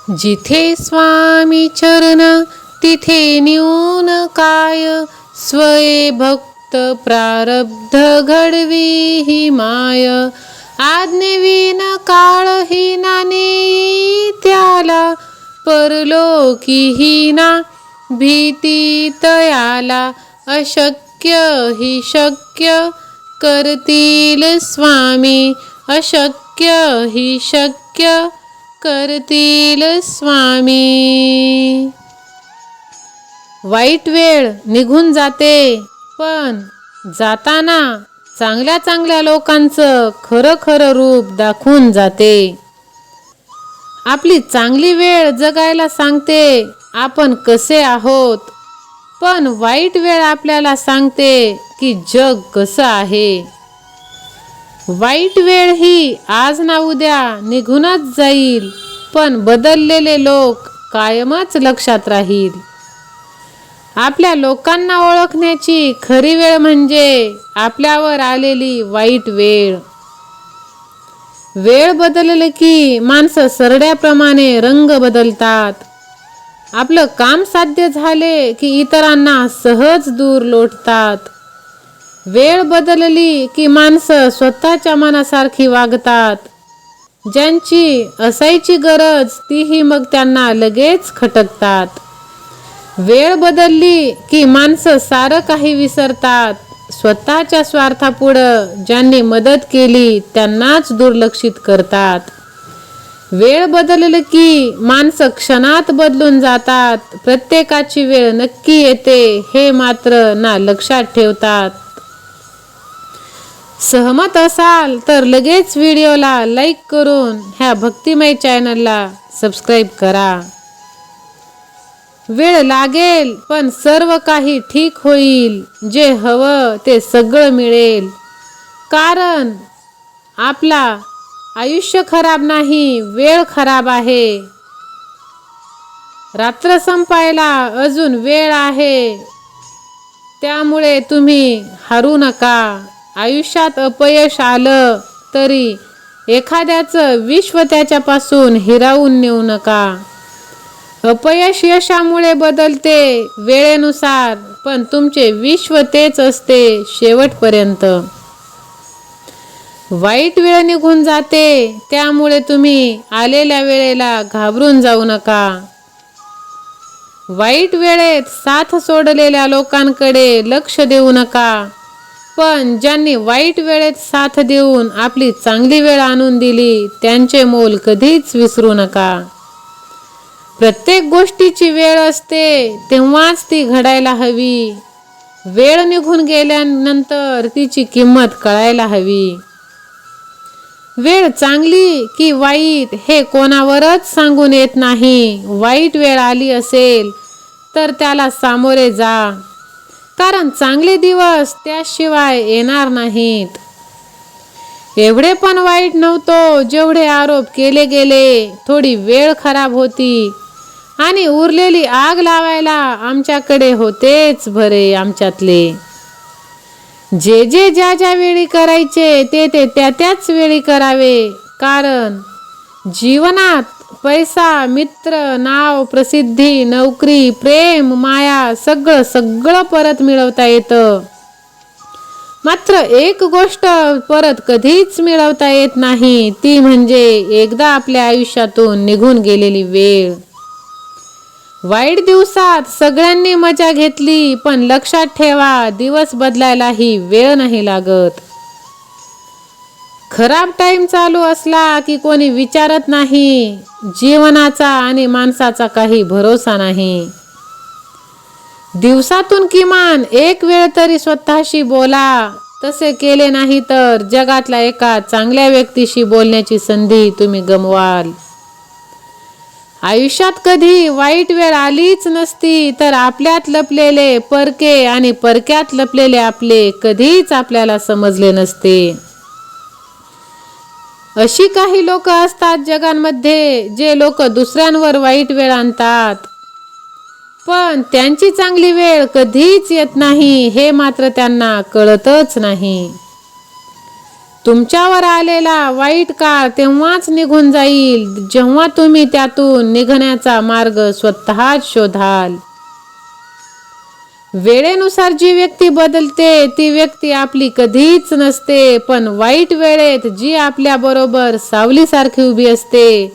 जिथे स्वामी चरण तिथे न्यून काय, स्वये भक्त प्रारब्ध घडवी ही माय. आज्ञेविन काळही नाने त्याला, परलोकी ही ना भीती तयाला. अशक्य ही शक्य करतील स्वामी, अशक्य ही शक्य करतील स्वामी. वाईट वेळ निघून जाते, पण जाताना चांगल्या चांगल्या लोकांचं खरं खरं रूप दाखवून जाते. आपली चांगली वेळ जगायला सांगते आपण कसे आहोत, पण वाईट वेळ आपल्याला सांगते की जग कसं आहे. वाईट वेळ ही आज ना उद्या निघूनच जाईल, पण बदललेले लोक कायमच लक्षात राहील. आपल्या लोकांना ओळखण्याची खरी वेळ म्हणजे आपल्यावर आलेली वाईट वेळ. वेळ बदलली की माणसं सरड्याप्रमाणे रंग बदलतात. आपलं काम साध्य झाले की इतरांना सहज दूर लोटतात. वेळ बदलली की माणसं स्वतःच्या मनासारखी वागतात. ज्यांची असायची गरज तीही मग त्यांना लगेच खटकतात. वेळ बदलली की माणसं सारं काही विसरतात. स्वतःच्या स्वार्थापुढं ज्यांनी मदत केली त्यांनाच दुर्लक्षित करतात. वेळ बदलली की माणसं क्षणात बदलून जातात. प्रत्येकाची वेळ नक्की येते हे मात्र ना लक्षात ठेवतात. सहमत असाल तर लगेच व्हिडिओला लाईक करून ह्या भक्तिमय चॅनलला सबस्क्राईब करा. वेळ लागेल पण सर्व काही ठीक होईल. जे हवं ते सगळं मिळेल. कारण आपला आयुष्य खराब नाही, वेळ खराब आहे. रात्र संपायला अजून वेळ आहे. त्यामुळे तुम्ही हारू नका. आयुष्यात अपयश आलं तरी एखाद्याचं विश्व त्याच्यापासून हिरावून नेऊ नका. अपयश यशामुळे बदलते वेळेनुसार, पण तुमचे विश्व तेच असते शेवटपर्यंत. वाईट वेळ निघून जाते, त्यामुळे तुम्ही आलेल्या वेळेला घाबरून जाऊ नका. वाईट वेळेत साथ सोडलेल्या लोकांकडे लक्ष देऊ नका, पण ज्यांनी वाईट वेळेत साथ देऊन आपली चांगली वेळ आणून दिली त्यांचे मोल कधीच विसरू नका. प्रत्येक गोष्टीची वेळ असते तेव्हाच ती घडायला हवी. वेळ निघून गेल्यानंतर तिची किंमत कळायला हवी. वेळ चांगली की वाईट हे कोणावरच सांगून येत नाही. वाईट वेळ आली असेल तर त्याला सामोरे जा, कारण चांगले दिवस त्याशिवाय येणार नाहीत. एवढे पण वाईट नव्हतो जेवढे आरोप केले गेले. थोडी वेळ खराब होती आणि उरलेली आग लावायला आमच्याकडे होतेच भरे आमच्यातले. जे जे ज्या ज्या वेळी करायचे ते ते त्या त्याच वेळी करावे. कारण जीवनात पैसा, मित्र, नाव, प्रसिद्धी, नोकरी, प्रेम, माया सगळं सगळं परत मिळवता येतं. मात्र एक गोष्ट परत कधीच मिळवता येत नाही, ती म्हणजे एकदा आपल्या आयुष्यातून निघून गेलेली वेळ. वाईट दिवसात सगळ्यांनी मजा घेतली, पण लक्षात ठेवा दिवस बदलायलाही वेळ नाही लागत. खराब टाइम चालू असला की कोणी विचारत नाही. जीवनाचा आणि माणसाचा काही भरोसा नाही. दिवसातून किमान एक वेळ तरी स्वतःशी बोला. तसे केले नाही तर जगातल्या एका चांगल्या व्यक्तीशी बोलण्याची संधी तुम्ही गमवाल. आयुष्यात कधी वाईट वेळ आलीच नसती तर आपल्यात लपलेले परके आणि परक्यात लपलेले आपले कधीच आपल्याला समजले नसते. अशी काही लोक असतात जगांमध्ये जे लोक दुसऱ्यांवर वाईट वेळ आणतात, पण त्यांची चांगली वेळ कधीच येत नाही हे मात्र त्यांना कळतच नाही. तुमच्यावर आलेला वाईट काळ तेव्हाच निघून जाईल जेव्हा तुम्ही त्यातून निघण्याचा मार्ग स्वतःच शोधाल. वेळेनुसार जी व्यक्ती बदलते ती व्यक्ती आपली कधीच नसते, पण वाईट वेळेत जी आपल्या बरोबर सावलीसारखी उभी असते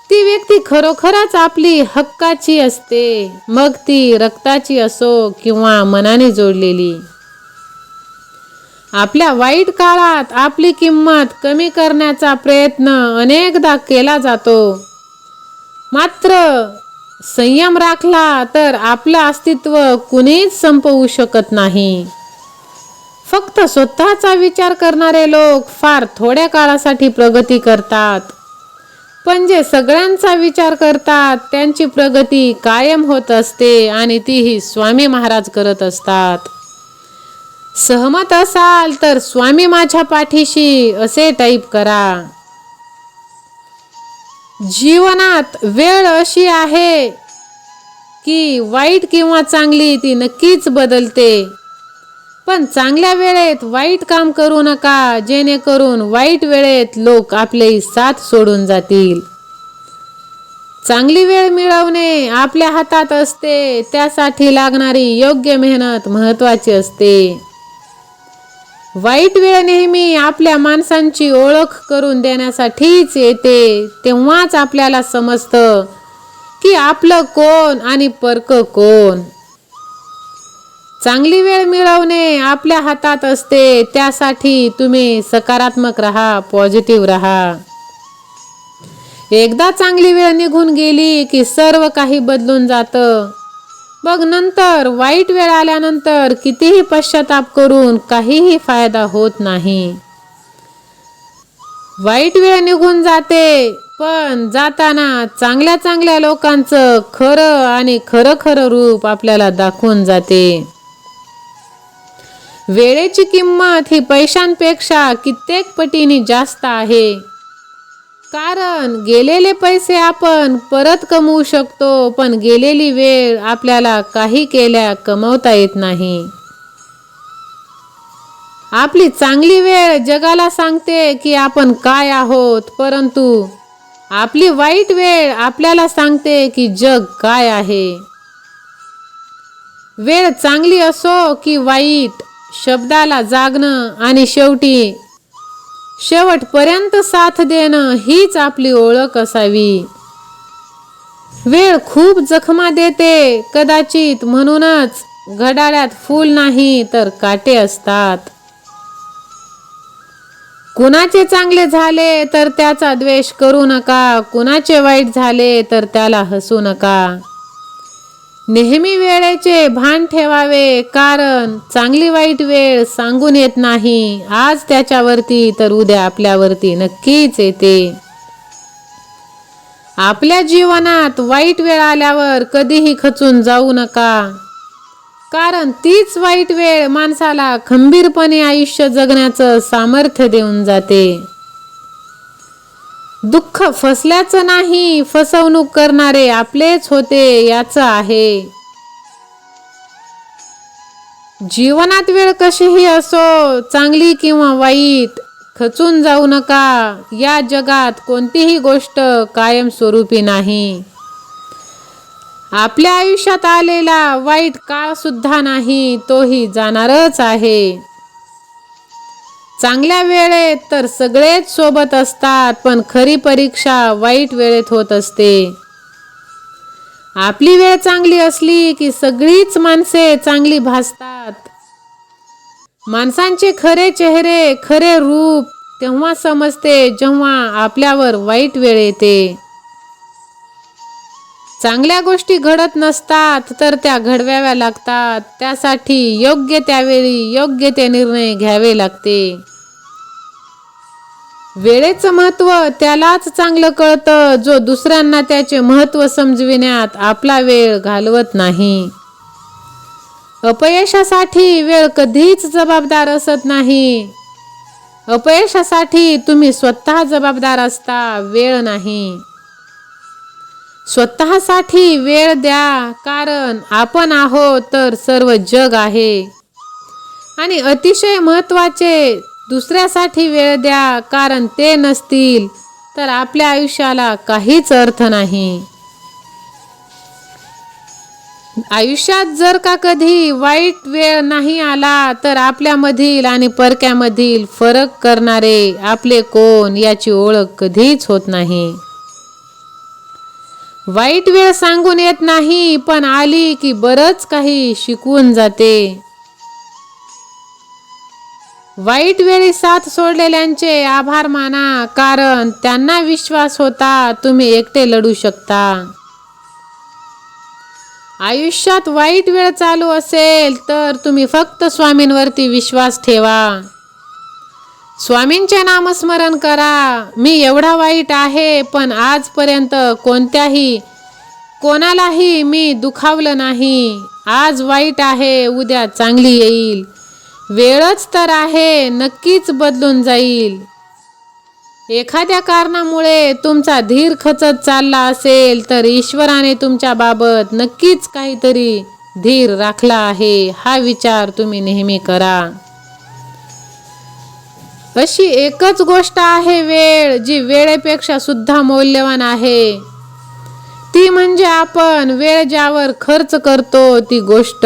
ती व्यक्ती खरोखरच आपली हक्काची असते, मग ती रक्ताची असो किंवा मनाने जोडलेली. आपल्या वाईट काळात आपली किंमत कमी करण्याचा प्रयत्न अनेकदा केला जातो, मात्र संयम राखला तर आपलं अस्तित्व कुणीच संपवू शकत नाही. फक्त स्वतःचा विचार करणारे लोक फार थोड्या काळासाठी प्रगती करतात, पण जे सगळ्यांचा विचार करतात त्यांची प्रगती कायम होत असते आणि तीही स्वामी महाराज करत असतात. सहमत असाल तर स्वामी माझ्या पाठीशी असे टाईप करा. जीवनात वेळ अशी आहे की वाईट किंवा चांगली ती नक्कीच बदलते, पण चांगल्या वेळेत वाईट काम करू नका जेणेकरून वाईट वेळेत लोक आपली साथ सोडून जातील. चांगली वेळ मिळवणे आपल्या हातात असते, त्यासाठी लागणारी योग्य मेहनत महत्त्वाची असते. वाईट वेळ नेहमी आपल्या माणसांची ओळख करून देण्यासाठीच येते, तेव्हाच आपल्याला समजतं की आपलं कोण आणि परकं कोण. चांगली वेळ मिळवणे आपल्या हातात असते, त्यासाठी तुम्ही सकारात्मक राहा, पॉझिटिव्ह राहा. एकदा चांगली वेळ निघून गेली की सर्व काही बदलून जातं. मग नंतर वाईट वेळ आल्यानंतर कितीही पश्चाताप करून काहीही फायदा होत नाही. वाईट वेळ निघून जाते, पण जाताना चांगल्या चांगल्या लोकांचं खरं आणि खरं रूप आपल्याला दाखवून जाते. वेळेची किंमत ही पैशांपेक्षा कित्येक पटीने जास्त आहे, कारण गेलेले पैसे आपण परत कमवू शकतो, पण गेलेली वेळ आपल्याला काही केल्या कमवता येत नाही. आपली चांगली वेळ जगाला सांगते की आपण काय आहोत, परंतु आपली वाईट वेळ आपल्याला सांगते की जग काय आहे. वेळ चांगली असो की वाईट, शब्दाला जागणं आणि शेवटपर्यंत साथ देणं हीच आपली ओळख असावी. वेळ खूप जखमा देते कदाचित, म्हणूनच घड्याळात फूल नाही तर काटे असतात. कुणाचे चांगले झाले तर त्याचा द्वेष करू नका, कुणाचे वाईट झाले तर त्याला हसू नका. नेहमी वेळेचे भान ठेवावे, कारण चांगली वाईट वेळ सांगून येत नाही. आज त्याच्यावरती तर उद्या आपल्यावरती नक्कीच येते. आपल्या जीवनात वाईट वेळ आल्यावर कधीही खचून जाऊ नका, कारण तीच वाईट वेळ माणसाला खंबीरपणे आयुष्य जगण्याचं सामर्थ्य देऊन जाते. दुःख फसल्याचं नाही, फसवणूक करणारे आपलेच होते याचं आहे. जीवनात वेळ कशीही असो, चांगली किंवा वाईट, खचून जाऊ नका. या जगात कोणतीही गोष्ट कायमस्वरूपी नाही. आपल्या आयुष्यात आलेला वाईट काळ सुद्धा नाही, तोही जाणारच आहे. चांगल्या वेळेत तर सगळेच सोबत असतात, पण खरी परीक्षा वाईट वेळेत होत असते. आपली वेळ चांगली असली की सगळीच माणसे चांगली भासतात. माणसांचे खरे चेहरे, खरे रूप तेव्हा समजते जेव्हा आपल्यावर वाईट वेळ येते. चांगल्या गोष्टी घडत नसतात तर त्या घडवाव्या लागतात, त्यासाठी योग्य त्यावेळी योग्य ते निर्णय घ्यावे लागते. वेळेचं महत्त्व त्यालाच चांगलं कळतं जो दुसऱ्यांना त्याचे महत्त्व समजविण्यात आपला वेळ घालवत नाही. अपयशासाठी वेळ कधीच जबाबदार असत नाही. अपयशासाठी तुम्ही स्वतः जबाबदार असता, वेळ नाही. स्वतःसाठी वेळ द्या, कारण आपण आहोत तर सर्व जग आहे. आणि अतिशय महत्त्वाचे, दुसऱ्यासाठी वेळ द्या, कारण ते नसतील तर आपल्या आयुष्याला काहीच अर्थ नाही. आयुष्यात जर का कधी वाईट वेळ नाही आला तर आपल्यामधील आणि परक्यामधील फरक करणारे आपले कोण याची ओळख कधीच होत नाही. वाईट वेळ सांगून येत नाही, पण आली की बरंच काही शिकवून जाते. वाईट वेळी साथ सोडलेल्यांचे आभार माना, कारण त्यांना विश्वास होता तुम्ही एकटे लढू शकता. आयुष्यात वाईट वेळ चालू असेल तर तुम्ही फक्त स्वामींवरती विश्वास ठेवा. स्वामींचे नामस्मरण करा. मी एवढा वाईट आहे, पण आजपर्यंत कोणालाही मी दुखावलं नाही. आज वाईट आहे, उद्या चांगली येईल. वेळच तर आहे, नक्कीच बदलून जाईल. एखाद्या कारणामुळे तुमचा धीर खचत चालला असेल तर ईश्वराने तुमच्या बाबत नक्कीच काहीतरी धीर राखला आहे, हा विचार तुम्ही नेहमी करा. अशी एकच गोष्ट आहे वेळ, जी वेळेपेक्षा सुद्धा मौल्यवान आहे. ती म्हणजे आपण वेळ ज्यावर खर्च करतो ती गोष्ट.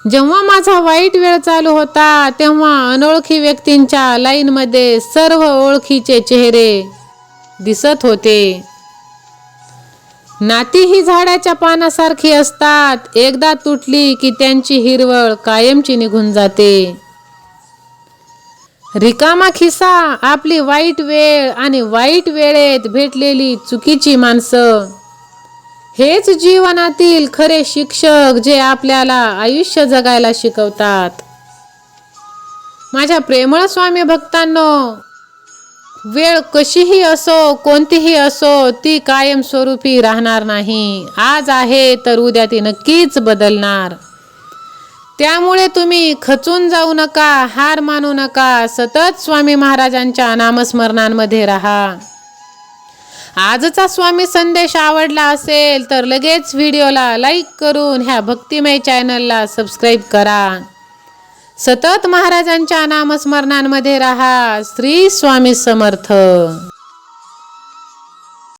जेव्हा माझा वाईट वेळ चालू होता तेव्हा अनोळखी व्यक्तींच्या लाईनमध्ये सर्व ओळखीचे चेहरे दिसत होते. नाती ही झाडाच्या पानासारखी असतात, एकदा तुटली की त्यांची हिरवळ कायमची निघून जाते. रिकामा खिसा, आपली वाईट वेळ आणि वाईट वेळेत भेटलेली चुकीची माणसं हेच जीवनातील खरे शिक्षक, जे आपल्याला आयुष्य जगायला शिकवतात. माझ्या प्रेमळ स्वामी भक्तांनो, वेळ कशीही असो, कोणतीही असो, ती कायमस्वरूपी राहणार नाही. आज आहे तर उद्या ती नक्कीच बदलणार. त्यामुळे तुम्ही खचून जाऊ नका, हार मानू नका. सतत स्वामी महाराजांच्या नामस्मरणांमध्ये राहा. आजचा स्वामी संदेश आवडला असेल तर लगेच व्हिडिओला लाईक करून ह्या भक्तिमय चॅनलला सबस्क्राईब करा. सतत महाराजांच्या नामस्मरणांमध्ये राहा. श्री स्वामी समर्थ.